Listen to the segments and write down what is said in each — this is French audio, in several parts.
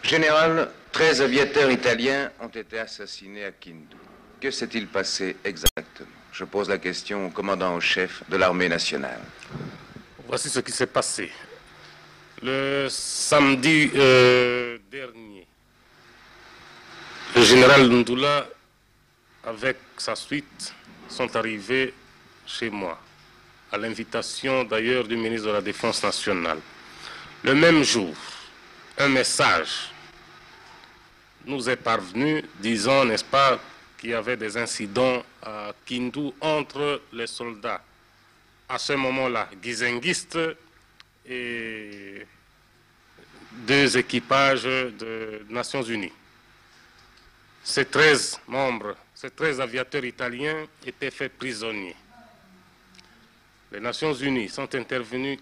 Général, 13 aviateurs italiens ont été assassinés à Kindu. Que s'est-il passé exactement? Je pose la question au commandant en chef de l'armée nationale. Voici ce qui s'est passé. Le samedi dernier, le général Ndula, avec sa suite, sont arrivés chez moi, à l'invitation d'ailleurs du ministre de la Défense nationale. Le même jour, un message nous est parvenu disant, n'est-ce pas, qu'il y avait des incidents à Kindu entre les soldats, à ce moment-là, guizenguistes et deux équipages de Nations Unies. Ces 13 membres, ces 13 aviateurs italiens étaient faits prisonniers. Les Nations Unies sont intervenues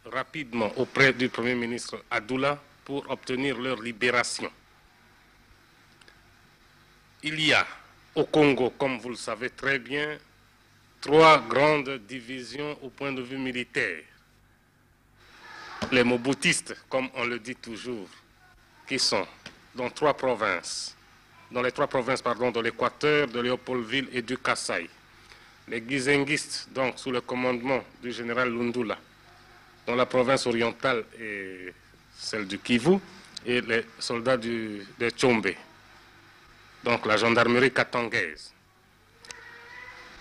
rapidement auprès du Premier ministre Adoula pour obtenir leur libération. Il y a au Congo, comme vous le savez très bien, 3 grandes divisions au point de vue militaire. Les Mobutistes, comme on le dit toujours, qui sont dans les 3 provinces, de l'Équateur, de Léopoldville et du Kasaï. Les Guizenguistes, donc sous le commandement du général Lundula, dans la province orientale et celle du Kivu, et les soldats de Tchombe, donc la gendarmerie katangaise.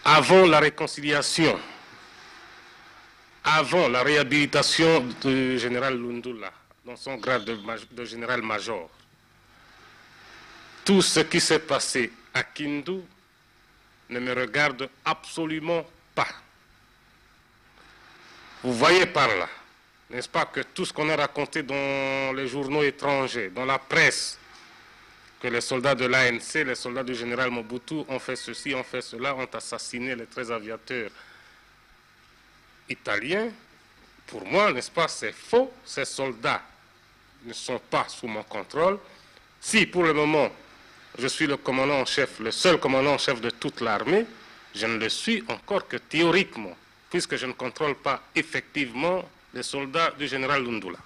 Avant la réconciliation, avant la réhabilitation du général Lundula, dans son grade de général-major, tout ce qui s'est passé à Kindu ne me regarde absolument pas. Vous voyez par là, n'est-ce pas, que tout ce qu'on a raconté dans les journaux étrangers, dans la presse, que les soldats de l'ANC, les soldats du général Mobutu ont fait ceci, ont fait cela, ont assassiné les 13 aviateurs italiens, pour moi, n'est-ce pas, c'est faux. Ces soldats ne sont pas sous mon contrôle. Si, pour le moment, je suis le commandant en chef, le seul commandant en chef de toute l'armée, je ne le suis encore que théoriquement, puisque je ne contrôle pas effectivement les soldats du général Lundula.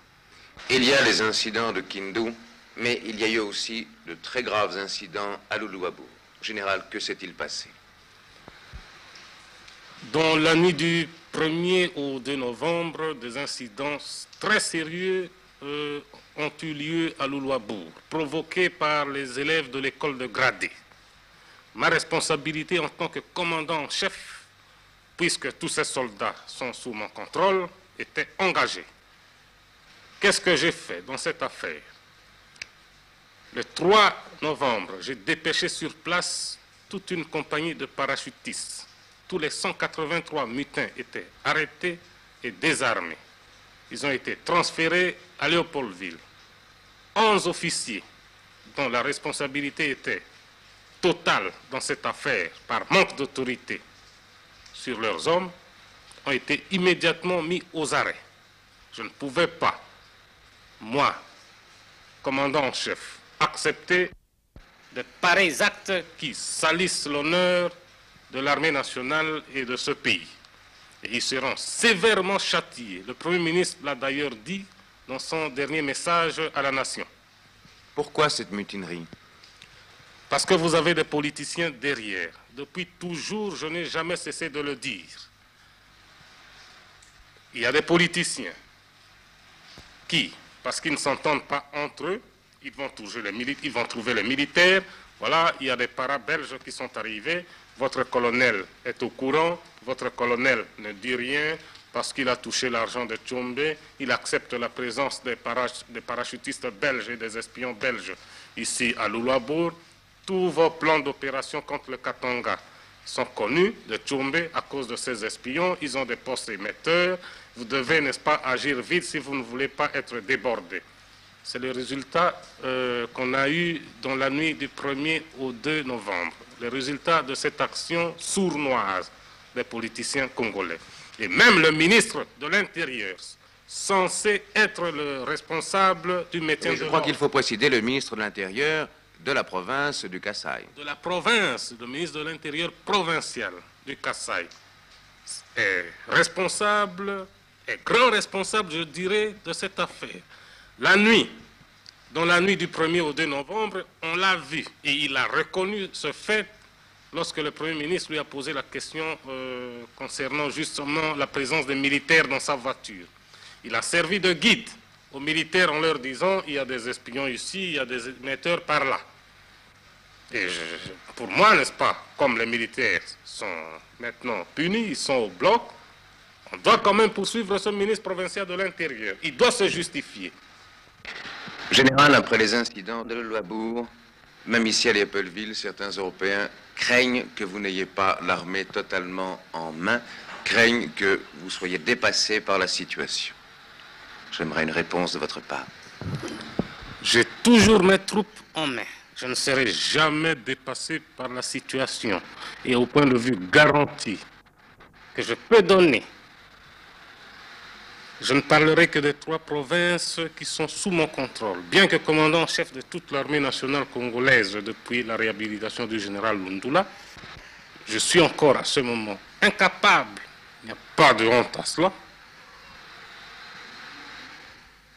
Il y a les incidents de Kindu, mais il y a eu aussi de très graves incidents à Luluabourg. Général, que s'est-il passé? Dans la nuit du 1er au 2 novembre, des incidents très sérieux ont eu lieu à Luluabourg, provoqués par les élèves de l'école de Gradé. Ma responsabilité en tant que commandant en chef, puisque tous ces soldats sont sous mon contrôle, était engagée. Qu'est-ce que j'ai fait dans cette affaire? Le 3 novembre, j'ai dépêché sur place toute une compagnie de parachutistes. Tous les 183 mutins étaient arrêtés et désarmés. Ils ont été transférés à Léopoldville. 11 officiers, dont la responsabilité était totale dans cette affaire par manque d'autorité sur leurs hommes, ont été immédiatement mis aux arrêts. Je ne pouvais pas, moi, commandant en chef, accepter de pareils actes qui salissent l'honneur de l'armée nationale et de ce pays. Et ils seront sévèrement châtiés. Le Premier ministre l'a d'ailleurs dit dans son dernier message à la nation. Pourquoi cette mutinerie? Parce que vous avez des politiciens derrière. Depuis toujours, je n'ai jamais cessé de le dire. Il y a des politiciens qui, parce qu'ils ne s'entendent pas entre eux, ils vont trouver les militaires. Voilà, il y a des para-belges qui sont arrivés. Votre colonel est au courant. Votre colonel ne dit rien parce qu'il a touché l'argent de Tchombe. Il accepte la présence des parachutistes belges et des espions belges ici à Luluabourg. Tous vos plans d'opération contre le Katanga sont connus de Tchombe à cause de ces espions. Ils ont des postes émetteurs. Vous devez, n'est-ce pas, agir vite si vous ne voulez pas être débordé. C'est le résultat qu'on a eu dans la nuit du 1er au 2 novembre. Le résultat de cette action sournoise des politiciens congolais. Et même le ministre de l'Intérieur, censé être le responsable du maintien de l'ordre. Je crois qu'il faut préciser le ministre de l'Intérieur de la province du Kasaï. De la province, le ministre de l'Intérieur provincial du Kasaï est responsable, est grand responsable, je dirais, de cette affaire. La nuit dans la nuit du 1er au 2 novembre, on l'a vu et il a reconnu ce fait lorsque le Premier ministre lui a posé la question concernant justement la présence des militaires dans sa voiture. Il a servi de guide aux militaires en leur disant il y a des espions ici, il y a des émetteurs par là. Et pour moi, n'est-ce pas, comme les militaires sont maintenant punis, ils sont au bloc, on doit quand même poursuivre ce ministre provincial de l'Intérieur. Il doit se justifier. Général, après les incidents de Louisbourg, même ici à Léopoldville, certains Européens craignent que vous n'ayez pas l'armée totalement en main, craignent que vous soyez dépassé par la situation. J'aimerais une réponse de votre part. J'ai toujours mes troupes en main. Je ne serai jamais dépassé par la situation. Et au point de vue garanti que je peux donner, je ne parlerai que des 3 provinces qui sont sous mon contrôle. Bien que commandant en chef de toute l'armée nationale congolaise depuis la réhabilitation du général Lundula, je suis encore à ce moment incapable, il n'y a pas de honte à cela,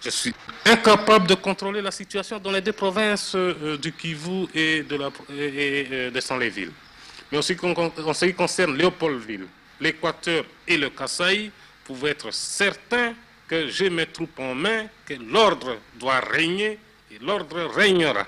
je suis incapable de contrôler la situation dans les 2 provinces du Kivu et de Saint-Léville. Mais en ce qui concerne Léopoldville, l'Équateur et le Kasaï, vous pouvez être certain que j'ai mes troupes en main, que l'ordre doit régner et l'ordre régnera.